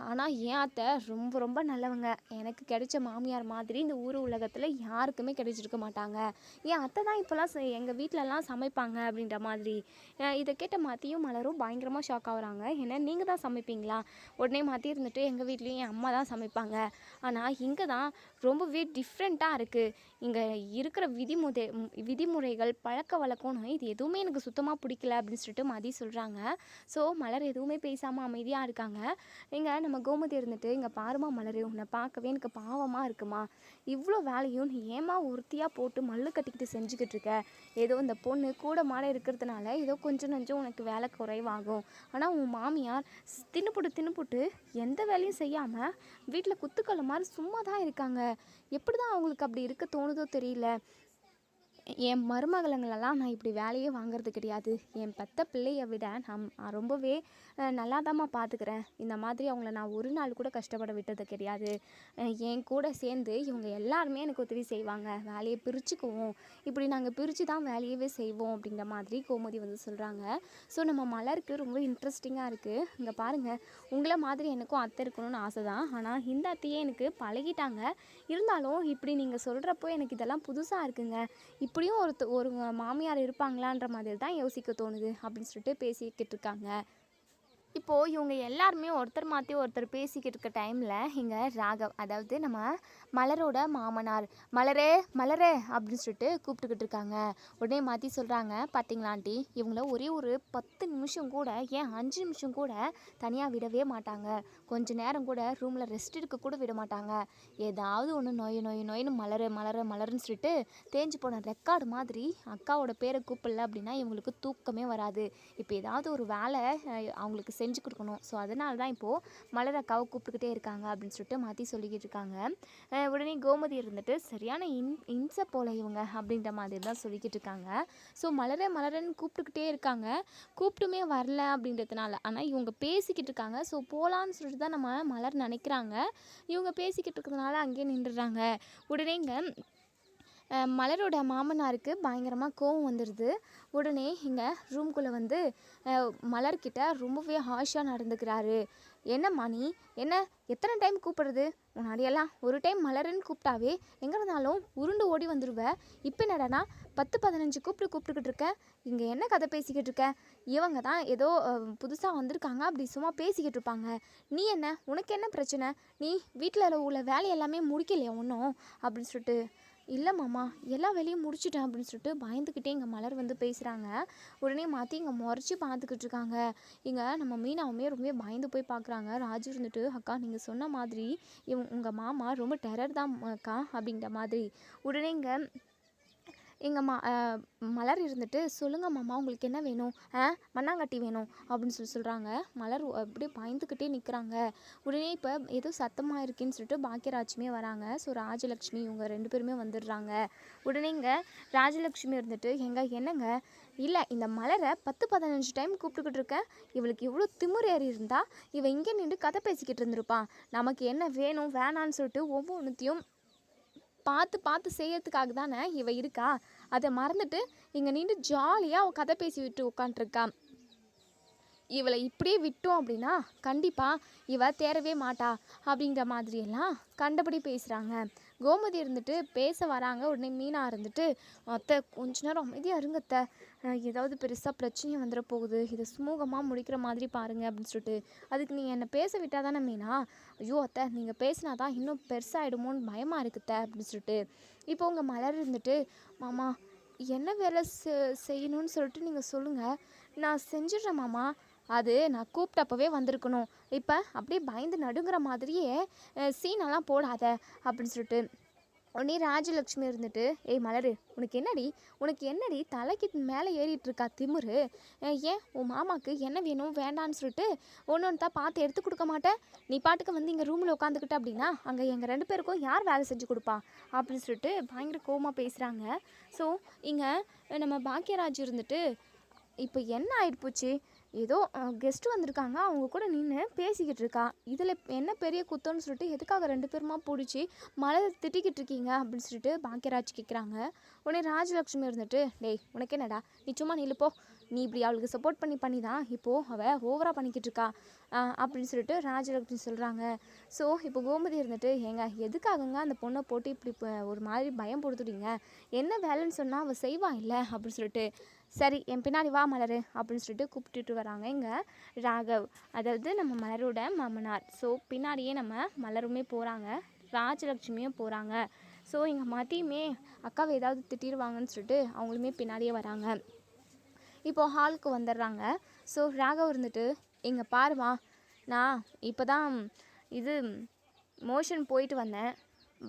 ஆனால் என் அத்தை ரொம்ப ரொம்ப நல்லவங்க. எனக்கு கிடைச்ச மாமியார் மாதிரி இந்த ஊர் உலகத்தில் யாருக்குமே கிடைச்சிருக்க மாட்டாங்க. என் அத்தை தான் இப்போல்லாம் எங்கள் வீட்டிலலாம் சமைப்பாங்க அப்படின்ற மாதிரி. இதை கேட்ட மத்தியும் மலரும் பயங்கரமாக ஷாக் ஆகுறாங்க. ஏன்னா நீங்கள் தான் சமைப்பீங்களா? உடனே மத்தி இருந்துட்டு, எங்கள் வீட்லேயும் என் அம்மா தான் சமைப்பாங்க. ஆனால் இங்கே தான் ரொம்பவே டிஃப்ரெண்ட்டாக இருக்குது. இங்கே இருக்கிற விதிமுறைகள் பழக்க வழக்கம்னு இது எதுவுமே எனக்கு சுத்தமாக பிடிக்கல அப்படின்னு சொல்லிட்டு மதி சொல்கிறாங்க. ஸோ மலர் எதுவுமே பேசாமல் அமைதியாக இருக்காங்க. நம்ம கோமதி இருந்துட்டு, இங்கே பாருமா மலரு, உன்னை பார்க்கவே எனக்கு பாவமாக இருக்குமா. இவ்வளோ வேலையும் நீ ஏமா ஒருத்தியாக போட்டு மல்லு கட்டிக்கிட்டு செஞ்சுக்கிட்டு இருக்க. ஏதோ இந்த பொண்ணு கூட மாட இருக்கிறதுனால ஏதோ கொஞ்சம் நஞ்சம் உனக்கு வேலை குறைவாகும். ஆனால் உன் மாமியார் தின்னுபுட்டு எந்த வேலையும் செய்யாமல் வீட்டில் குத்துக்கல்ல மாதிரி சும்மா தான் இருக்காங்க. எப்படி தான் அவங்களுக்கு அப்படி இருக்க தோணுதோ தெரியல. என் மருமகளுங்களெல்லாம் நான் இப்படி வேலையே வாங்குறது கிடையாது. என் பெத்த பிள்ளைய விட நான் ரொம்பவே நல்லாதாம்மா பார்த்துக்கிறேன். இந்த மாதிரி அவங்கள நான் ஒரு நாள் கூட கஷ்டப்பட விட்டது கிடையாது. என் கூட சேர்ந்து இவங்க எல்லாருமே எனக்கு உதவி செய்வாங்க. வேலையை பிரிச்சுக்குவோம். இப்படி நாங்கள் பிரித்து தான் வேலையவே செய்வோம் அப்படிங்கிற மாதிரி கோமதி வந்து சொல்கிறாங்க. ஸோ நம்ம மலருக்கு ரொம்ப இன்ட்ரெஸ்டிங்காக இருக்குது. இங்கே பாருங்கள், உங்களை மாதிரி எனக்கும் அத்தை இருக்கணும்னு ஆசை தான். ஆனால் இந்த அத்தையே எனக்கு பழகிட்டாங்க. இருந்தாலும் இப்படி நீங்கள் சொல்கிறப்போ எனக்கு இதெல்லாம் புதுசாக இருக்குங்க. இப்படியும் ஒரு மாமியார் இருப்பாங்களான்ற மாதிரி தான் யோசிக்க தோணுது அப்படின்னு சொல்லிட்டு பேசிக்கிட்டு இருக்காங்க. இப்போது இவங்க எல்லாருமே ஒருத்தர் மாற்றி ஒருத்தர் பேசிக்கிட்டு இருக்க டைமில் இங்கே ராகவ், அதாவது நம்ம மலரோட மாமனார், மலரே மலரே அப்படின்னு சொல்லிட்டு கூப்பிட்டுக்கிட்டு இருக்காங்க. உடனே மாற்றி சொல்கிறாங்க, பார்த்தீங்களா ஆண்டி, இவங்கள ஒரே ஒரு 10 நிமிஷம் கூட, ஏன் 5 நிமிஷம் கூட தனியாக விடவே மாட்டாங்க. கொஞ்ச நேரம் கூட ரூமில் ரெஸ்ட் எடுக்க கூட விட மாட்டாங்க. ஏதாவது ஒன்று நொயின்னு மலரு மலரு மலருன்னு சொல்லிட்டு தேஞ்சு போன ரெக்கார்டு மாதிரி அக்காவோட பேரை கூப்பிடல அப்படின்னா இவங்களுக்கு தூக்கமே வராது. இப்போ ஏதாவது ஒரு வேலை அவங்களுக்கு செஞ்சு கொடுக்கணும். ஸோ அதனால தான் இப்போது மலர் அக்காவை கூப்பிட்டுக்கிட்டே இருக்காங்க அப்படின்னு சொல்லிட்டு மாற்றி சொல்லிக்கிட்டு இருக்காங்க. உடனே கோமதி இருந்துட்டு சரியான இன்சை போல இவங்க அப்படின்ற மாதிரி தான் சொல்லிக்கிட்டு இருக்காங்க. ஸோ மலரன்னு கூப்பிட்டுக்கிட்டே இருக்காங்க. கூப்பிட்டுமே வரல அப்படின்றதுனால, ஆனால் இவங்க பேசிக்கிட்டு இருக்காங்க. ஸோ போகலான்னு சொல்லிட்டு தான் நம்ம மலர் நினைக்கிறாங்க. இவங்க பேசிக்கிட்டு இருக்கிறதுனால அங்கேயே நின்றுடுறாங்க. உடனே இங்கே மலரோட மாமனாருக்கு பயங்கரமாக கோவம் வந்துடுது. உடனே இங்கே ரூம்குள்ளே வந்து மலர்கிட்ட ரொம்பவே ஹார்ஷாக நடந்துக்கிறாரு. என்னம்மா நீ, என்ன எத்தனை டைம் கூப்பிடுறது? முன்னாடியெல்லாம் ஒரு டைம் மலருன்னு கூப்பிட்டாவே எங்கே இருந்தாலும் உருண்டு ஓடி வந்துடுவ. இப்போ என்னடானா 10-15 கூப்பிட்டுக்கிட்டு இருக்க. இங்கே என்ன கதை பேசிக்கிட்டு இருக்க? இவங்க தான் ஏதோ புதுசாக வந்திருக்காங்க, அப்படி சும்மா பேசிக்கிட்டு இருப்பாங்க. நீ என்ன, உனக்கு என்ன பிரச்சனை? நீ வீட்டில் உள்ள வேலை எல்லாமே முடிக்கலையா ஒன்றும் அப்படின்னு சொல்லிட்டு, இல்லை மாமா, எல்லா வேலையும் முடிச்சிட்டேன் அப்படின்னு சொல்லிட்டு பயந்துக்கிட்டே இங்கே மலர் வந்து பேசுகிறாங்க. உடனே மாற்றி இங்கே முறைச்சி பார்த்துக்கிட்டு இருக்காங்க. இங்கே நம்ம மீனாவுமே ரொம்ப பயந்து போய் பார்க்குறாங்க. ராஜு இருந்துட்டு, அக்கா நீங்கள் சொன்ன மாதிரி உங்கள் மாமா ரொம்ப டெரர் தான் அக்கா அப்படிங்கிற மாதிரி. உடனே இங்கே எங்கள் மலர் இருந்துட்டு, சொல்லுங்கள் மாமா, உங்களுக்கு என்ன வேணும்? மண்ணாங்கட்டி வேணும் அப்படின்னு சொல்கிறாங்க. மலர் அப்படியே பயந்துக்கிட்டே நிற்கிறாங்க. உடனே இப்போ ஏதோ சத்தமாக இருக்குன்னு சொல்லிட்டு பாக்கியராஜ்மே வராங்க. ஸோ ராஜலக்ஷ்மி இவங்க 2 பேருமே வந்துடுறாங்க. உடனே இங்கே ராஜலக்ஷ்மி இருந்துட்டு, என்னங்க, இல்லை இந்த மலரை 10-15 டைம் கூப்பிட்டுக்கிட்டு இருக்கேன். இவளுக்கு இவ்வளோ திமிரு ஏறி இருந்தா இவள் இங்கே நின்று கதை பேசிக்கிட்டு இருந்திருப்பான். நமக்கு என்ன வேணும் வேணான்னு சொல்லிட்டு ஒவ்வொன்றுத்தையும் பார்த்து செய்யறதுக்காக தானே இவ இருக்கா. அதை மறந்துட்டு இங்கே நின்று ஜாலியாக கதை பேசி விட்டு உட்காண்ட்ருக்கா. இவளை இப்படியே விட்டோம் அப்படின்னா கண்டிப்பாக இவ தேரவே மாட்டா அப்படிங்கிற மாதிரியெல்லாம் கண்டபடி பேசுகிறாங்க. கோமதி இருந்துட்டு பேச வராங்க. உடனே மீனா இருந்துட்டு, அத்தை கொஞ்ச நேரம் அமைதியாக இருங்க அத்தை, ஏதாவது பெருசாக பிரச்சனையும் வந்துட போகுது, இதை சுமூகமாக முடிக்கிற மாதிரி பாருங்கள் அப்படின்னு சொல்லிட்டு. அதுக்கு நீங்கள் என்னை பேச விட்டால் தானே மீனா? ஐயோ அத்தை, நீங்கள் பேசினா தான் இன்னும் பெருசாகிடுமோன்னு பயமாக இருக்குத்த அப்படின்னு சொல்லிட்டு. இப்போ உங்கள் மலர் இருந்துட்டு, மாமா என்ன வேலை செய்யணும்னு சொல்லிட்டு நீங்கள் சொல்லுங்கள், நான் செஞ்சிடுறேன் மாமா. அது நான் கூப்பிட்டப்பவே வந்திருக்கணும். இப்போ அப்படியே பயந்து நடுங்கிற மாதிரியே சீனெல்லாம் போடாத அப்படின்னு சொல்லிட்டு. உடனே ராஜலக்ஷ்மி இருந்துட்டு, ஏய் மலரு, உனக்கு என்னடி தலைக்கு மேலே ஏறிட்டு இருக்கா திமிரு? ஏன் உன் மாமாவுக்கு என்ன வேணும் வேண்டான்னு சொல்லிட்டு ஒன்று தான் பார்த்து எடுத்து கொடுக்க மாட்டேன். நீ பாட்டுக்கு வந்து இங்கே ரூமில் உட்காந்துக்கிட்ட அப்படின்னா அங்கே எங்கள் 2 பேருக்கும் யார் வேலை செஞ்சு கொடுப்பா அப்படின்னு சொல்லிட்டு பயங்கர கோவமாக பேசுகிறாங்க. ஸோ இங்கே நம்ம பாக்கியராஜ் இருந்துட்டு, இப்போ என்ன ஆகிடுப்போச்சு, ஏதோ கெஸ்ட்டு வந்திருக்காங்க, அவங்க கூட நின்று பேசிக்கிட்டு இருக்கா, இதில் என்ன பெரிய குத்தம்னு சொல்லிட்டு எதுக்காக 2 பேருமா பிடிச்சி மலர் திட்டிக்கிட்டு இருக்கீங்க அப்படின்னு சொல்லிட்டு பாக்கியராஜ் கேட்குறாங்க. உடனே ராஜலக்ஷ்மி இருந்துட்டு, டேய் உனக்கு என்னடா, நீ சும்மா நில்லுப்போ, நீ இப்படி அவளுக்கு சப்போர்ட் பண்ணி தான் இப்போது அவள் ஓவராக பண்ணிக்கிட்டு இருக்கா அப்படின்னு சொல்லிட்டு ராஜலக்ஷ்மி சொல்கிறாங்க. ஸோ இப்போ கோமதி இருந்துட்டு, எதுக்காகங்க அந்த பொண்ணை போட்டு இப்படி ஒரு மாதிரி பயம் கொடுத்துட்டீங்க? என்ன வேலைன்னு சொன்னால் அவள் செய்வா இல்லை அப்படின்னு சொல்லிட்டு. சரி என் பின்னாடி வா மலர் அப்படின்னு சொல்லிட்டு கூப்பிட்டுட்டு வராங்க இங்கே ராகவ், அதாவது நம்ம மலரோட மாமனார். ஸோ பின்னாடியே நம்ம மலருமே போகிறாங்க, ராஜலக்ஷ்மியும் போகிறாங்க. ஸோ இங்கே மதியுமே அக்காவை ஏதாவது திட்டிடுவாங்கன்னு சொல்லிட்டு அவங்களுமே பின்னாடியே வராங்க. இப்போது ஹாலுக்கு வந்துடுறாங்க. ஸோ ராகவ் இருந்துட்டு, இங்கே பாருமா, நான் இப்போ தான் இது மோஷன் போயிட்டு வந்தேன்,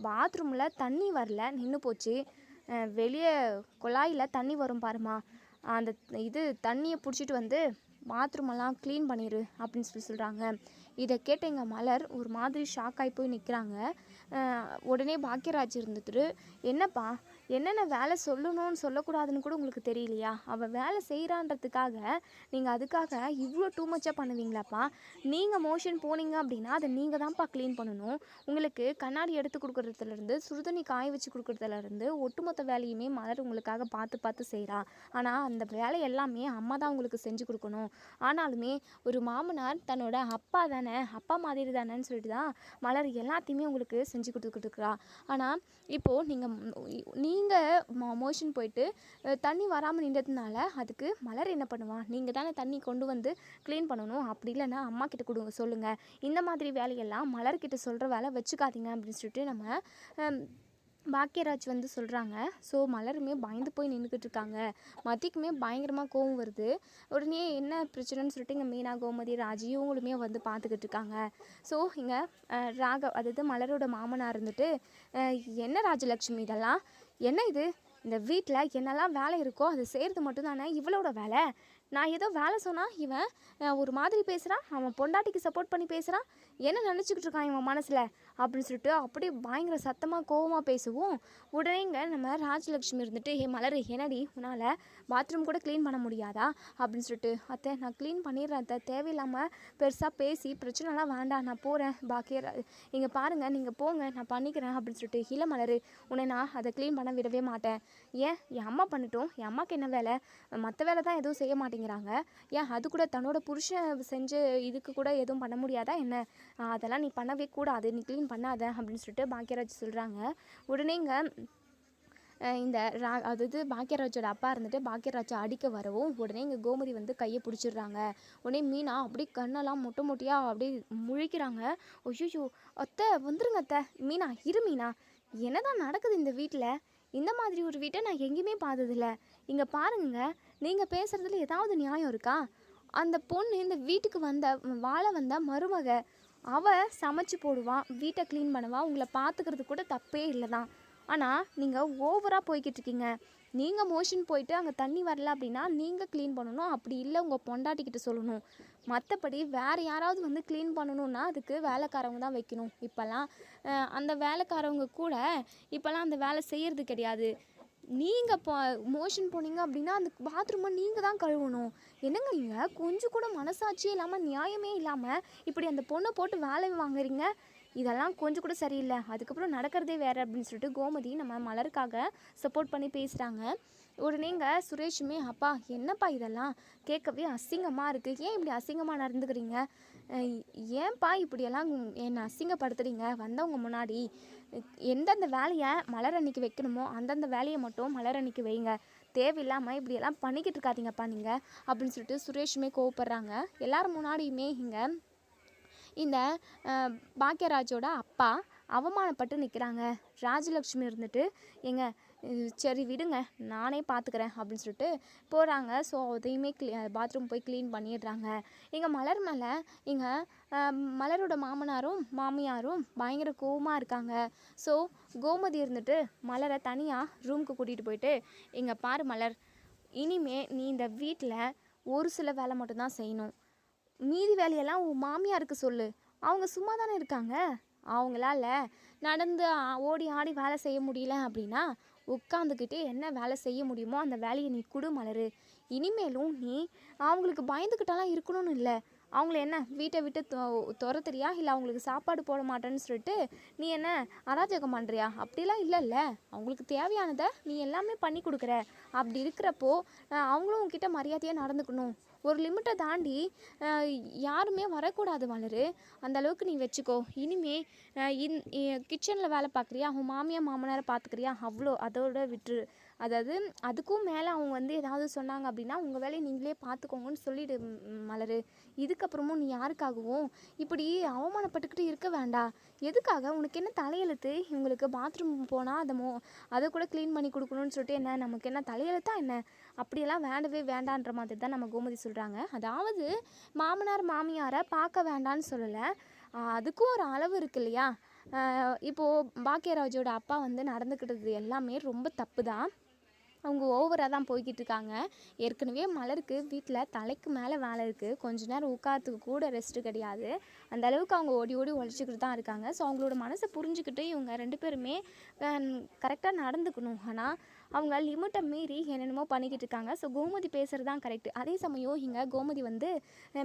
பாத்ரூமில் தண்ணி வரல, நின்று போச்சு, வெளியே குழாயில் தண்ணி வரும் பாருமா, அந்த தண்ணியை பிடிச்சிட்டு வந்து பாத்ரூமெல்லாம் க்ளீன் பண்ணிடு அப்படின்னு சொல்கிறாங்க. இதை கேட்ட எங்கள் மலர் ஒரு மாதிரி ஷாக் ஆகி போய் நிற்கிறாங்க. உடனே பாக்கியராஜ் இருந்துட்டு, என்னப்பா என்னென்ன வேலை சொல்லணும்னு சொல்லக்கூடாதுன்னு கூட உங்களுக்கு தெரியலையா? அவள் வேலை செய்கிறான்றதுக்காக நீங்கள் அதுக்காக இவ்வளோ டூ மச்சாக பண்ணுவீங்களாப்பா? நீங்கள் மோஷன் போனீங்க அப்படின்னா அதை நீங்கள் தான்ப்பா க்ளீன் பண்ணணும். உங்களுக்கு கண்ணாடி எடுத்து கொடுக்குறதுலேருந்து சுடுதண்ணி காய வச்சு கொடுக்குறதுலேருந்து ஒட்டுமொத்த வேலையுமே மலர் உங்களுக்காக பார்த்து பார்த்து செய்கிறா. ஆனால் அந்த வேலை எல்லாமே அம்மா தான் உங்களுக்கு செஞ்சு கொடுக்கணும். ஆனாலுமே ஒரு மாமனார் தன்னோட அப்பா தானே, அப்பா மாதிரி தானேன்னு சொல்லிட்டு தான் மலர் எல்லாத்தையுமே உங்களுக்கு செஞ்சு கொடுத்துக்கிட்டு இருக்கிறா. ஆனால் இப்போது நீங்கள் மோஷன் போயிட்டு தண்ணி வராமல் நின்றதுனால அதுக்கு மலர் என்ன பண்ணுவான்? நீங்கள் தானே தண்ணி கொண்டு வந்து க்ளீன் பண்ணணும். அப்படி இல்லைன்னா அம்மா கிட்ட கொடுங்க, சொல்லுங்கள். இந்த மாதிரி வேலையெல்லாம் மலர்கிட்ட சொல்கிற வேலை வச்சுக்காதீங்க அப்படின்னு சொல்லிட்டு நம்ம பாக்கியராஜ் வந்து சொல்கிறாங்க. ஸோ மலருமே பயந்து போய் நின்றுக்கிட்டு இருக்காங்க. மதிக்குமே பயங்கரமாக கோவம் வருது. உடனே என்ன பிரச்சனைன்னு சொல்லிட்டு இங்கே மீனா, கோமதி, ராஜி இவங்களுமே வந்து பார்த்துக்கிட்டு இருக்காங்க. ஸோ இங்கே அதாவது மலரோட மாமனார் இருந்துட்டு, என்ன ராஜலக்ஷ்மி இதெல்லாம் என்ன இது? இந்த வீட்டில் என்னெல்லாம் வேலை இருக்கோ அது செய்கிறது மட்டும்தானே இவளோட வேலை? நான் ஏதோ வேலை சொன்னால் இவன் ஒரு மாதிரி பேசுகிறான், அவன் பொண்டாட்டிக்கு சப்போர்ட் பண்ணி பேசுகிறான், என்ன நினச்சிக்கிட்டு இருக்கான் இவன் மனசில் அப்படின்னு சொல்லிட்டு அப்படியே பயங்கர சத்தமாக கோவமாக பேசுவோம். உடனேங்க நம்ம ராஜலக்ஷ்மி இருந்துட்டு, மலர் என்னடி உன்னால் பாத்ரூம் கூட க்ளீன் பண்ண முடியாதா அப்படின்னு சொல்லிட்டு, அத்தை நான் க்ளீன் பண்ணிடுறேன் அத்தை, தேவையில்லாமல் பெருசாக பேசி பிரச்சனைலாம் வேண்டாம், நான் போகிறேன் இங்கே பாருங்கள் நீங்கள் போங்க நான் பண்ணிக்கிறேன் அப்படின்னு சொல்லிட்டு, இல்லை மலர் உன்னை நான் அதை க்ளீன் பண்ண விடவே மாட்டேன். ஏன் என் அம்மா பண்ணட்டும், என் அம்மாவுக்கு என்ன வேலை? மற்ற வேலை தான் எதுவும் செய்ய மாட்டேங்கிறாங்க. ஏன் அது கூட தன்னோட புருஷன் செஞ்ச இதுக்கு கூட எதுவும் பண்ண முடியாதா என்ன? அதெல்லாம் நீ பண்ணவே கூடாது, நீ க்ளீன் பண்ணாத அப்படின்னு சொல்லிட்டு பாக்கியராஜ் சொல்கிறாங்க. உடனேங்க இந்த அதாவது பாக்கியராஜோட அப்பா இருந்துட்டு பாக்கியராஜை அடிக்க வரவும் உடனே இங்கே கோமதி வந்து கையை பிடிச்சிடுறாங்க. உடனே மீனா அப்படியே கண்ணெல்லாம் மொட்டை மொட்டையாக அப்படியே முழிக்கிறாங்க. ஐயோ அத்தை வந்துருங்க அத்தை. மீனா இரு மீனா, என்னதான் நடக்குது இந்த வீட்டில்? இந்த மாதிரி ஒரு வீட்டை நான் எங்கேயுமே பார்த்ததில்ல. இங்கே பாருங்க, நீங்கள் பேசுகிறதுல ஏதாவது நியாயம் இருக்கா? அந்த பொண்ணு இந்த வீட்டுக்கு வாழ வந்த மருமக, அவள் சமைச்சு போடுவான், வீட்டை க்ளீன் பண்ணுவான், உங்களை பார்த்துக்கிறது கூட தப்பே இல்லை தான். ஆனால் நீங்கள் ஓவராக போய்கிட்டு இருக்கீங்க. நீங்கள் மோஷன் போயிட்டு அங்கே தண்ணி வரல அப்படின்னா நீங்கள் க்ளீன் பண்ணணும், அப்படி இல்லை உங்கள் பொண்டாட்டிக்கிட்ட சொல்லணும். மற்றபடி வேறு யாராவது வந்து க்ளீன் பண்ணணுன்னா அதுக்கு வேலைக்காரவங்க தான் வைக்கணும். இப்போல்லாம் அந்த வேலைக்காரவங்க கூட இப்போல்லாம் அந்த வேலை செய்கிறது கிடையாது. நீங்கள் இப்போ மோஷன் போனீங்க அப்படின்னா அந்த பாத்ரூமை நீங்கள் தான் கழுவணும். என்னங்க நீங்கள் கொஞ்சம் கூட மனசாட்சியே இல்லாமல் நியாயமே இல்லாமல் இப்படி அந்த பொண்ணை போட்டு வேலை வாங்குறீங்க. இதெல்லாம் கொஞ்சம் கூட சரியில்லை. அதுக்கப்புறம் நடக்கிறதே வேறு அப்படின்னு சொல்லிட்டு கோமதி நம்ம மலருக்காக சப்போர்ட் பண்ணி பேசுகிறாங்க. உடனேங்க சுரேஷுமே, அப்பா என்னப்பா இதெல்லாம் கேட்கவே அசிங்கமாக இருக்குது, ஏன் இப்படி அசிங்கமாக நடந்துக்கிறீங்க? ஏன்ப்பா இப்படியெல்லாம் என்னை அசிங்கப்படுத்துறீங்க வந்தவங்க முன்னாடி? எந்தெந்த வேலையை மலர் அன்னைக்கு வைக்கணுமோ அந்தந்த வேலையை மட்டும் மலர் அன்னைக்கு வைங்க, தேவையில்லாமல் இப்படியெல்லாம் பண்ணிக்கிட்டு இருக்காதீங்கப்பா நீங்கள் அப்படின்னு சொல்லிட்டு சுரேஷுமே கோவப்படுறாங்க. எல்லோரும் முன்னாடியுமே இங்கே இந்த பாக்கியராஜோட அப்பா அவமானப்பட்டு நிற்கிறாங்க. ராஜலக்ஷ்மி இருந்துட்டு, ஏங்க சரி விடுங்க நானே பார்த்துக்கிறேன் அப்படின்னு சொல்லிட்டு போகிறாங்க. ஸோ அதையுமே பாத்ரூம் போய் க்ளீன் பண்ணிடுறாங்க. எங்கள் மலர் மேலே மலரோட மாமனாரும் மாமியாரும் பயங்கர கோவமாக இருக்காங்க. ஸோ கோமதி இருந்துட்டு மலரை தனியாக ரூமுக்கு கூட்டிகிட்டு போயிட்டு, இங்கே பாரு மலர், இனிமே நீ இந்த வீட்டில் ஒரு சில வேலை மட்டும்தான் செய்யணும், மீதி வேலையெல்லாம் உன் மாமியாருக்கு சொல்லு. அவங்க சும்மா தானே இருக்காங்க, அவங்களால நடந்து ஓடி ஆடி வேலை செய்ய முடியல அப்படின்னா உட்காந்துக்கிட்டே என்ன வேலை செய்ய முடியுமோ அந்த வேலையை நீ கொடு மலரு. இனிமேலும் நீ அவங்களுக்கு பயந்துக்கிட்டாலாம் இருக்கணும்னு இல்லை. அவங்கள என்ன வீட்டை விட்டு துரத்துறியா, இல்லை அவங்களுக்கு சாப்பாடு போட மாட்டேன்னு சொல்லிட்டு நீ என்ன அராஜகம் பண்ணுறியா? அப்படிலாம் இல்லைல்ல, அவங்களுக்கு தேவையானதை நீ எல்லாமே பண்ணி கொடுக்குற. அப்படி இருக்கிறப்போ அவங்களும் உங்ககிட்ட மரியாதையாக நடந்துக்கணும். ஒரு லிமிட்டை தாண்டி யாருமே வரக்கூடாது மலர், அந்தளவுக்கு நீ வச்சுக்கோ. இனிமே கிச்சனில் வேலை பார்க்குறியா, உன் மாமியார் மாமனாரை பார்த்துக்கிறியா, அவ்வளோ அதோட விட்டுரு. அதாவது அதுக்கும் மேலே அவங்க வந்து ஏதாவது சொன்னாங்க அப்படின்னா உங்கள் வேலையை நீங்களே பார்த்துக்கோங்கன்னு சொல்லிவிடு மலர். இதுக்கப்புறமும் நீ யாருக்காகவும் இப்படி அவமானப்பட்டுக்கிட்டு இருக்க வேண்டாம். எதுக்காக? உனக்கு என்ன தலையெழுத்து? இவங்களுக்கு பாத்ரூம் போனால் அதை கூட க்ளீன் பண்ணி கொடுக்கணும்னு சொல்லிட்டு என்ன நமக்கு என்ன தலையெழுத்தா என்ன? அப்படியெல்லாம் வேண்டவே வேண்டான்ற மாதிரி தான் நம்ம கோமதி சொல்கிறாங்க. அதாவது மாமனார் மாமியாரை பார்க்க வேண்டான்னு சொல்லலை, அதுக்கும் ஒரு அளவு இருக்கு இல்லையா? இப்போது பாக்கியராஜோட அப்பா வந்து நடந்துக்கிட்டது எல்லாமே ரொம்ப தப்பு தான். அவங்க ஓவராக தான் போய்கிட்டு இருக்காங்க. ஏற்கனவே மலருக்கு வீட்டில் தலைக்கு மேலே வேலை இருக்குது, கொஞ்ச நேரம் உட்காரத்துக்கு கூட ரெஸ்ட்டு கிடையாது. அந்த அளவுக்கு அவங்க ஓடி ஓடி உழைச்சிக்கிட்டு தான் இருக்காங்க. ஸோ அவங்களோட மனசை புரிஞ்சுக்கிட்டு இவங்க 2 பேருமே கரெக்டாக நடந்துக்கணும். ஆனால் அவங்க லிமிட்டை மீறி என்னென்னமோ பண்ணிக்கிட்டு இருக்காங்க. ஸோ கோமதி பேசுகிறது தான் கரெக்டு. அதே சமயம் இங்கே கோமதி வந்து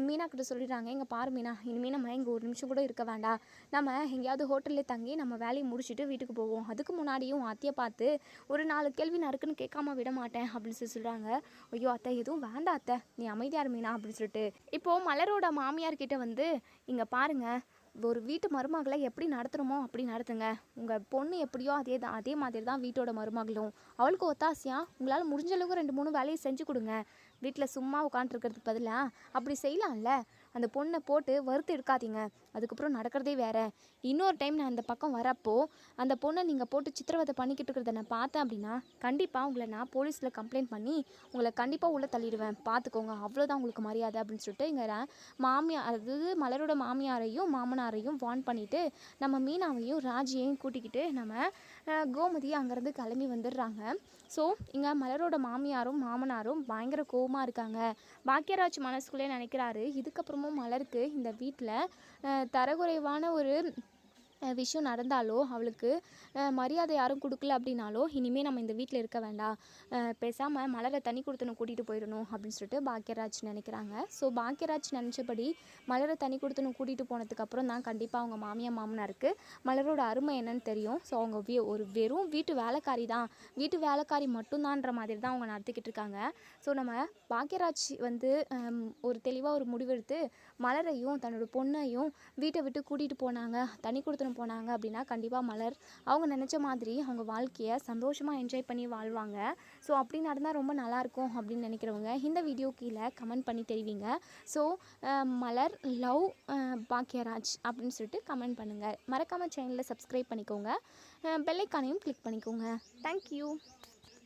மீனா கிட்ட சொல்லிடுறாங்க, இங்கே பாரு மீனா, இனிமேல் நம்ம இங்கே ஒரு நிமிஷம் கூட இருக்க வேண்டாம், நம்ம எங்கேயாவது ஹோட்டல்லே தங்கி நம்ம வேலையை முடிச்சுட்டு வீட்டுக்கு போவோம். அதுக்கு முன்னாடியும் அத்தையை பார்த்து ஒரு 4 கேள்வி நறுக்குன்னு கேட்காம விட மாட்டேன் அப்படின்னு சொல்கிறாங்க. ஐயோ அத்தை, எதுவும் வேண்டாம் அத்தை, நீ அமைதியார் மீனா அப்படின்னு சொல்லிட்டு இப்போது மலரோட மாமியார்கிட்ட வந்து, இங்கே பாருங்கள், ஒரு வீட்டு மருமகளை எப்படி நடத்துகிறோமோ அப்படி நடத்துங்க. உங்கள் பொண்ணு எப்படியோ அதே மாதிரி தான் வீட்டோட மருமகளும். அவளுக்கு ஒத்தாசையாக உங்களால் முடிஞ்ச அளவுக்கு 2-3 வேலையை செஞ்சு கொடுங்க. வீட்டில் சும்மா உட்காந்துருக்கிறதுக்கு பதிலாக அப்படி செய்யலாம்ல. அந்த பொண்ணை போட்டு வறுத்து எடுக்காதீங்க. அதுக்கப்புறம் நடக்கிறதே வேறு. இன்னொரு டைம் நான் இந்த பக்கம் வரப்போ அந்த பொண்ணை நீங்கள் போட்டு சித்திரவதை பண்ணிக்கிட்டு இருக்கிறத நான் பார்த்தேன் அப்படின்னா கண்டிப்பாக உங்களை நான் போலீஸில் கம்ப்ளைண்ட் பண்ணி உங்களை கண்டிப்பாக உள்ளே தள்ளிடுவேன், பார்த்துக்கோங்க, அவ்வளோதான் உங்களுக்கு மரியாதை அப்படின்னு சொல்லிட்டு இங்கே மாமியார், அதாவது மலரோட மாமியாரையும் மாமனாரையும் வார்ன் பண்ணிவிட்டு நம்ம மீனாவையும் ராஜியையும் கூட்டிக்கிட்டு நம்ம கோமதி அங்கேருந்து கிளம்பி வந்துடுறாங்க. ஸோ இங்கே மலரோட மாமியாரும் மாமனாரும் பயங்கர கோவமாக இருக்காங்க. பாக்கியராஜ் மனசுக்குள்ளே நினைக்கிறாரு, இதுக்கப்புறமும் மலருக்கு இந்த வீட்டில் தரக்குறைவான ஒரு விஷயம் நடந்தாலோ, அவளுக்கு மரியாதை யாரும் கொடுக்கல அப்படின்னாலோ, இனிமேல் நம்ம இந்த வீட்டில் இருக்க வேண்டாம், பேசாமல் மலரை தனி கொடுத்தனும் கூட்டிகிட்டு போயிடணும் அப்படின்னு சொல்லிட்டு பாக்கியராஜ் நினைக்கிறாங்க. ஸோ பாக்கியராஜ் நினச்சபடி மலரை தனி கொடுத்தனும் கூட்டிகிட்டு போனதுக்கப்புறம் தான் கண்டிப்பாக அவங்க மாமியார் மாமனாருக்கு மலரோட அருமை என்னன்னு தெரியும். ஸோ அவங்க ஒரு வெறும் வீட்டு வேலைக்காரி தான், வீட்டு வேலைக்காரி மட்டும்தான்ற மாதிரி தான் அவங்க நடத்திக்கிட்டு இருக்காங்க. ஸோ நம்ம பாக்கியராஜ் வந்து ஒரு தெளிவாக ஒரு முடிவெடுத்து மலரையும் தன்னோட பொண்ணையும் வீட்டை விட்டு கூட்டிகிட்டு போனாங்க, தனி கொடுத்தனும் போனாங்க அப்படின்னா கண்டிப்பாக மலர் அவங்க நினச்ச மாதிரி அவங்க வாழ்க்கையை சந்தோஷமாக என்ஜாய் பண்ணி வாழ்வாங்க. ஸோ அப்படி நடந்தால் ரொம்ப நல்லாயிருக்கும் அப்படின்னு நினைக்கிறவங்க இந்த வீடியோ கீழே கமெண்ட் பண்ணி தெரிவிங்க. ஸோ மலர் லவ் பாக்கியராஜ் அப்படின்னு சொல்லிட்டு கமெண்ட் பண்ணுங்கள். மறக்காமல் சேனலில் சப்ஸ்கிரைப் பண்ணிக்கோங்க, பெல் ஐகானையும் கிளிக் பண்ணிக்கோங்க. தேங்க்யூ.